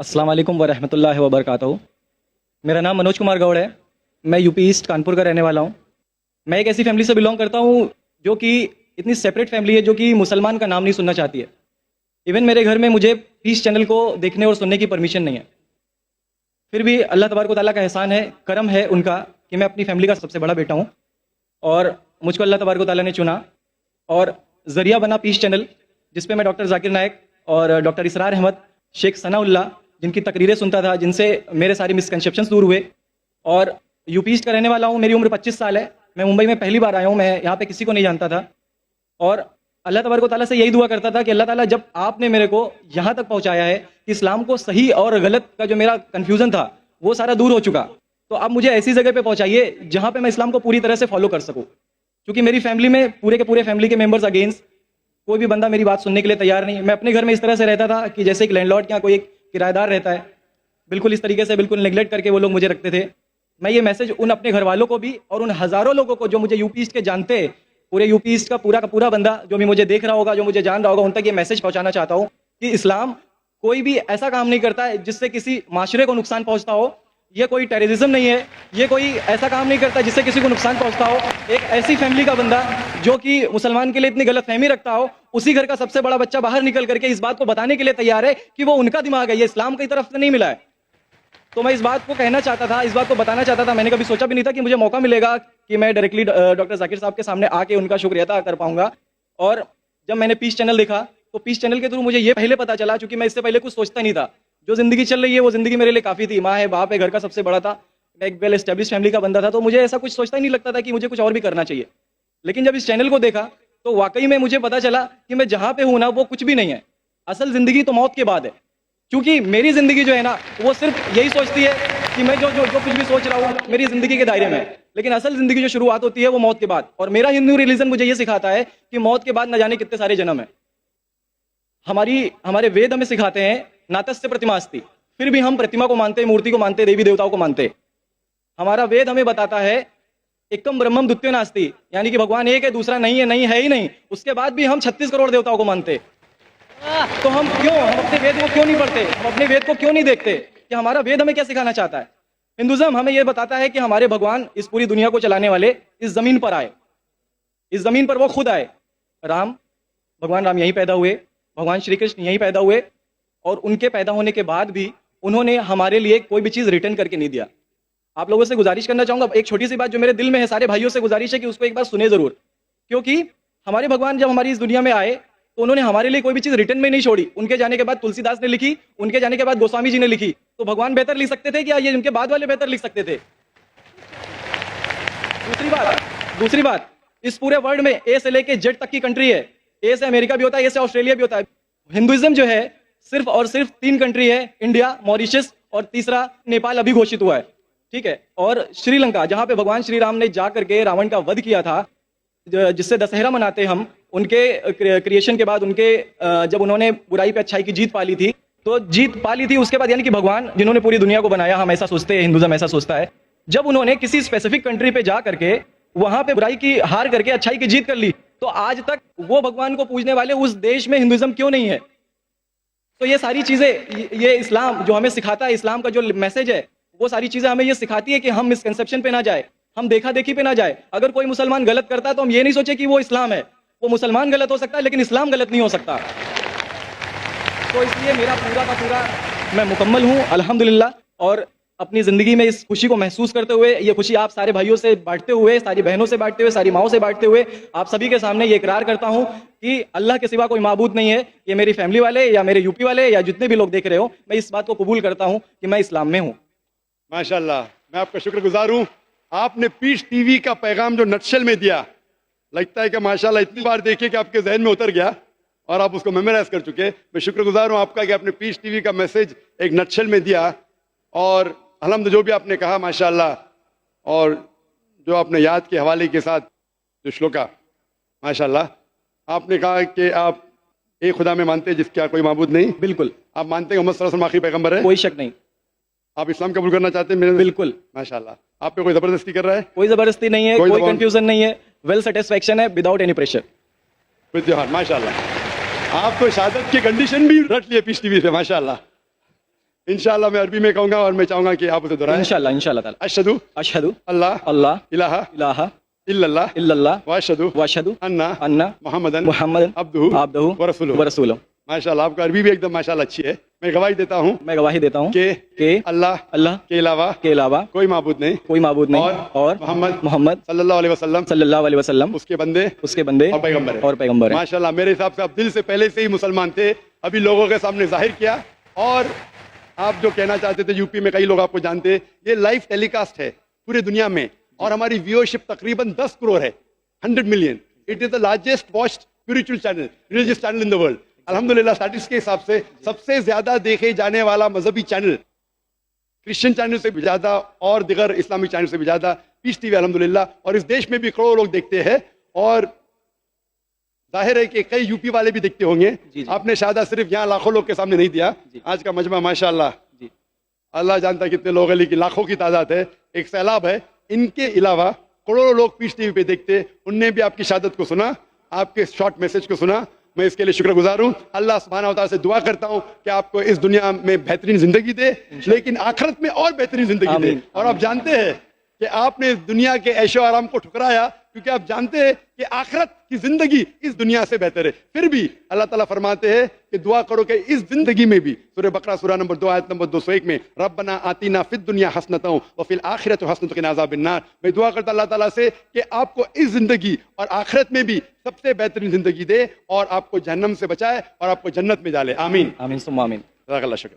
अस्सलाम वालेकुम वरहमतुल्लाहि वबरकातुहू। मेरा नाम मनोज कुमार गौड़ है। मैं यूपी ईस्ट कानपुर का रहने वाला हूँ। मैं एक ऐसी फैमिली से बिलोंग करता हूँ जो कि इतनी सेपरेट फैमिली है, जो कि मुसलमान का नाम नहीं सुनना चाहती है। इवन मेरे घर में मुझे पीस चैनल को देखने और सुनने की परमिशन नहीं है। फिर भी अल्लाह तबारक व तआला का एहसान है, करम है उनका कि मैं अपनी फैमिली का सबसे बड़ा बेटा हूँ और मुझको अल्लाह तबारक व तआला ने चुना और ज़रिया बना पीस चैनल, जिसपे मैं डॉक्टर जाकिर नायक और डॉक्टर इसरार अहमद, शेख सनाउल्लाह, जिनकी तकरीरें सुनता था, जिनसे मेरे सारे मिसकंसेप्शंस दूर हुए। और यूपी ईस्ट का रहने वाला हूँ। मेरी उम्र 25 साल है। मैं मुंबई में पहली बार आया हूँ। मैं यहाँ पे किसी को नहीं जानता था और अल्लाह तबारक व तआला से यही दुआ करता था कि अल्लाह ताला, जब आपने मेरे को यहाँ तक पहुँचाया है कि इस्लाम को सही और गलत का जो मेरा कन्फ्यूज़न था वो सारा दूर हो चुका, तो अब मुझे ऐसी जगह पे पहुँचाइए जहाँ पे मैं इस्लाम को पूरी तरह से फॉलो कर सकूँ। क्योंकि मेरी फैमिली में पूरे के पूरे फैमिली के मेंबर्स अगेंस्ट, कोई भी बंदा मेरी बात सुनने के लिए तैयार नहीं। मैं अपने घर में इस तरह से रहता था कि जैसे एक लैंडलॉर्ड या कोई एक किराएदार रहता है, बिल्कुल इस तरीके से बिल्कुल नेग्लेक्ट करके वो लोग मुझे रखते थे। मैं ये मैसेज उन अपने घर वालों को भी और उन हज़ारों लोगों को जो मुझे यूपी ईस्ट के जानते हैं, पूरे यूपी ईस्ट का पूरा बंदा जो भी मुझे देख रहा होगा, जो मुझे जान रहा होगा, उन तक ये मैसेज पहुंचाना चाहता हूँ कि इस्लाम कोई भी ऐसा काम नहीं करता है जिससे किसी माशरे को नुकसान पहुंचता हो। ये कोई टेररिज्म नहीं है, ये कोई ऐसा काम नहीं करता जिससे किसी को नुकसान पहुंचता हो। एक ऐसी फैमिली का बंदा जो कि मुसलमान के लिए इतनी गलत फहमी रखता हो, उसी घर का सबसे बड़ा बच्चा बाहर निकल करके इस बात को बताने के लिए तैयार है कि वो उनका दिमाग है, ये इस्लाम की तरफ से नहीं मिला है। तो मैं इस बात को कहना चाहता था, इस बात को बताना चाहता था। मैंने कभी सोचा भी नहीं था कि मुझे मौका मिलेगा कि मैं डायरेक्टली डॉक्टर जाकिर साहब के सामने आके उनका शुक्रिया अदा कर पाऊंगा। और जब मैंने पीस चैनल देखा तो पीस चैनल के थ्रू मुझे ये पहले पता चला, क्योंकि मैं इससे पहले कुछ सोचता नहीं था। जो जिंदगी चल रही है वो जिंदगी मेरे लिए काफी थी। माँ है, बाप है, घर का सबसे बड़ा था, मैं एक वेल एस्टेब्लिश फैमिली का बंदा था, तो मुझे ऐसा कुछ सोचता ही नहीं लगता था कि मुझे कुछ और भी करना चाहिए। लेकिन जब इस चैनल को देखा तो वाकई में मुझे पता चला कि मैं जहां पे हूं ना, वो कुछ भी नहीं है। असल जिंदगी तो मौत के बाद है। क्योंकि मेरी जिंदगी जो है ना, वो सिर्फ यही सोचती है कि मैं जो जो जो कुछ भी सोच रहा हूँ मेरी जिंदगी के दायरे में है। लेकिन असल जिंदगी जो शुरुआत होती है वो मौत के बाद। और मेरा हिंदू रिलीजन मुझे ये सिखाता है कि मौत के बाद न जाने कितने सारे जन्म है। हमारे वेद हमें सिखाते हैं नातस्य प्रतिमास्ति, फिर भी हम प्रतिमा को मानते हैं, मूर्ति को मानते हैं, देवी देवताओं को मानते हैं। हमारा वेद हमें बताता है एकम ब्रह्मम द्वितीयो नास्ति, यानी कि भगवान एक है, दूसरा नहीं है, नहीं है ही नहीं। उसके बाद भी हम 36 करोड़ देवताओं को मानते हैं। तो हम अपने वेद को क्यों नहीं पढ़ते? हम अपने वेद को क्यों नहीं देखते कि हमारा वेद हमें क्या सिखाना चाहता है? हिंदुज्म हमें यह बताता है कि हमारे भगवान इस पूरी दुनिया को चलाने वाले इस जमीन पर आए, इस जमीन पर वो खुद आए। भगवान राम यहीं पैदा हुए, भगवान श्री कृष्ण यहीं पैदा हुए, और उनके पैदा होने के बाद भी उन्होंने हमारे लिए कोई भी चीज रिटर्न करके नहीं दिया। आप लोगों से गुजारिश करना चाहूंगा, एक छोटी सी बात जो मेरे दिल में है, सारे भाइयों से गुजारिश है कि उसको एक बार सुने जरूर। क्योंकि हमारे भगवान जब हमारी इस दुनिया में आए तो उन्होंने हमारे लिए कोई भी चीज रिटर्न में नहीं छोड़ी। उनके जाने के बाद तुलसीदास ने लिखी, उनके जाने के बाद गोस्वामी जी ने लिखी। तो भगवान बेहतर लिख सकते थे क्या? ये उनके बाद वाले बेहतर लिख सकते थे? दूसरी बात, इस पूरे वर्ल्ड में ए से लेके जेड तक की कंट्री है। ए से अमेरिका भी होता है, ए से ऑस्ट्रेलिया भी होता है। हिंदुइज्म जो है सिर्फ और सिर्फ 3 कंट्री है, इंडिया, मॉरिशस और तीसरा नेपाल अभी घोषित हुआ है, ठीक है। और श्रीलंका, जहां पे भगवान श्री राम ने जा करके रावण का वध किया था, जिससे दशहरा मनाते हम, उनके क्रिएशन के बाद, उनके जब उन्होंने बुराई पे अच्छाई की जीत पा ली थी, तो जीत पा ली थी उसके बाद, यानी कि भगवान जिन्होंने पूरी दुनिया को बनाया, हम ऐसा सोचते हैं, हिंदुइज्म ऐसा सोचता है, जब उन्होंने किसी स्पेसिफिक कंट्री पे जा करके वहां पे बुराई की हार करके अच्छाई की जीत कर ली, तो आज तक वो भगवान को पूजने वाले उस देश में हिंदुइज्म क्यों नहीं है? तो ये सारी चीजें, ये इस्लाम जो हमें सिखाता है, इस्लाम का जो मैसेज है, वो सारी चीजें हमें ये सिखाती है कि हम मिसकंसेप्शन पे ना जाए, हम देखा देखी पे ना जाए। अगर कोई मुसलमान गलत करता है तो हम ये नहीं सोचे कि वो इस्लाम है। वो मुसलमान गलत हो सकता है लेकिन इस्लाम गलत नहीं हो सकता। तो इसलिए मेरा पूरा का पूरा मैं मुकम्मल हूँ अल्हम्दुलिल्लाह। और अपनी जिंदगी में इस खुशी को महसूस करते हुए, ये खुशी आप सारे भाइयों से बांटते हुए, सारी बहनों से बांटते हुए, सारी माओं से बांटते हुए, आप सभी के सामने ये इकरार करता हूँ कि अल्लाह के सिवा कोई माबूद नहीं है। ये मेरी फैमिली वाले या मेरे यूपी वाले या जितने भी लोग देख रहे हो, मैं इस बात को कबूल करता हूँ कि मैं इस्लाम में हूँ। माशाल्लाह, मैं आपका शुक्रगुजार हूँ। आपने पीस टीवी का पैगाम जो नटशल में दिया, लगता है कि माशाल्लाह इतनी बार देखिए कि आपके जहन में उतर गया और आप उसको मेमोराइज कर चुके। मैं शुक्रगुजार हूँ आपका कि आपने पीस टीवी का मैसेज एक नटशल में दिया। और अल्हम्दुलिल्लाह जो भी आपने कहा माशाल्लाह, और जो आपने याद के हवाले के साथ जो श्लोका, माशाल्लाह, आपने कहा कि आप एक खुदा में मानते हैं जिसका कोई माबूद नहीं। बिल्कुल। आप मानते हैं मोहम्मद सल्लल्लाहु अलैहि वसल्लम आखिरी पैगंबर है? कोई शक नहीं। आप इस्लाम कबूल करना चाहते हैं? मेरे बिल्कुल। माशाल्लाह। आप पे कोई जबरदस्ती कर रहा है? कोई जबरदस्ती नहीं है, कोई कंफ्यूजन नहीं है, वेल सेटिस्फेक्शन है, विदाउट एनी प्रेशर। माशाल्लाह, आप तो शहादत की कंडीशन भी रख लिए पीस टीवी से, माशाल्लाह। इंशाल्लाह मैं अरबी में कहूंगा और मैं चाहूंगा कि आप उसे दोहराएं। इंशाल्लाह इंशाल्लाह ताला। अशहदु अशहदु अल्लाह अल्लाह इलाहा इलाहा इल्लल्लाह इल्लल्लाह व अशहदु व अशहदु अन्ना अन्ना मुहम्मदन मुहम्मदन अब्दुहु अब्दुहु व रसूलुहु। व रसूलुहु। माशाल्लाह आपका अरबी भी एकदम माशाल्लाह अच्छी है। मैं गवाही देता हूँ मैं गवाही देता हूँ कि अल्लाह अल्लाह के अलावा के अलावा कोई माबूद नहीं कोई माबूद नहीं और मोहम्मद मोहम्मद सल्लल्लाहु अलैहि वसल्लम सल्लल्लाहु अलैहि वसल्लम उसके बंदे उसके बंदे और पैगंबर है। और पैगंबर है। माशाल्लाह मेरे हिसाब से आप दिल से पहले से ही मुसलमान थे, अभी लोगों के सामने जाहिर किया। और आप जो कहना चाहते थे, यूपी में कई लोग आपको जानते हैं, ये लाइव टेलीकास्ट है पूरी दुनिया में और हमारी व्यूअरशिप तकरीबन 10 करोड़ है, 100 million. It is the largest watched spiritual channel, religious channel in the world. अल्हम्दुलिल्लाह स्टैटिस्टिक्स के हिसाब से सबसे ज्यादा देखे जाने वाला मजहबी चैनल, क्रिश्चियन चैनल से भी ज्यादा और दिगर इस्लामिक चैनल से भी ज्यादा पीस टीवी अल्हम्दुलिल्लाह। और इस देश में भी करोड़ों लोग देखते हैं और जाहिर है कि कई यूपी वाले भी देखते होंगे। आपने शायद सिर्फ यहाँ लाखों लोग के सामने नहीं दिया, आज का मजमा माशाल्लाह अल्लाह जानता है कितने लोग हैं, लेकिन लाखों की तादाद है, एक सैलाब है। इनके अलावा करोड़ों लोग पीस टीवी पे देखते, उनने भी आपकी शहादत को सुना, आपके शॉर्ट मैसेज को सुना। मैं इसके लिए शुक्रगुजार हूँ। अल्लाह सुब्हानहू व तआला से दुआ करता हूँ कि आपको इस दुनिया में बेहतरीन जिंदगी दे, लेकिन आखिरत में और बेहतरीन जिंदगी दे। और आप जानते हैं कि आपने इस दुनिया के ऐशो आराम को ठुकराया क्योंकि आप जानते हैं कि आखिरत की जिंदगी इस दुनिया से बेहतर है। फिर भी अल्लाह ताला फरमाते हैं कि दुआ करो कि इस जिंदगी में भी, सूरह बकरा सूरह नंबर 2 आयत नंबर 201 में, रब्बना आतीना फिद दुनिया हसनतन व फिल आखिरति हसनतन व क़िना अज़ाबिन्नार। मैं दुआ करता अल्लाह ताला से कि आपको इस जिंदगी और आखिरत में भी सबसे बेहतरीन जिंदगी दे और आपको जहन्नम से बचाए और आपको जन्नत में डाले। आमीन आमीन सुम्मा आमीन। जज़ाकल्लाह शुक्र।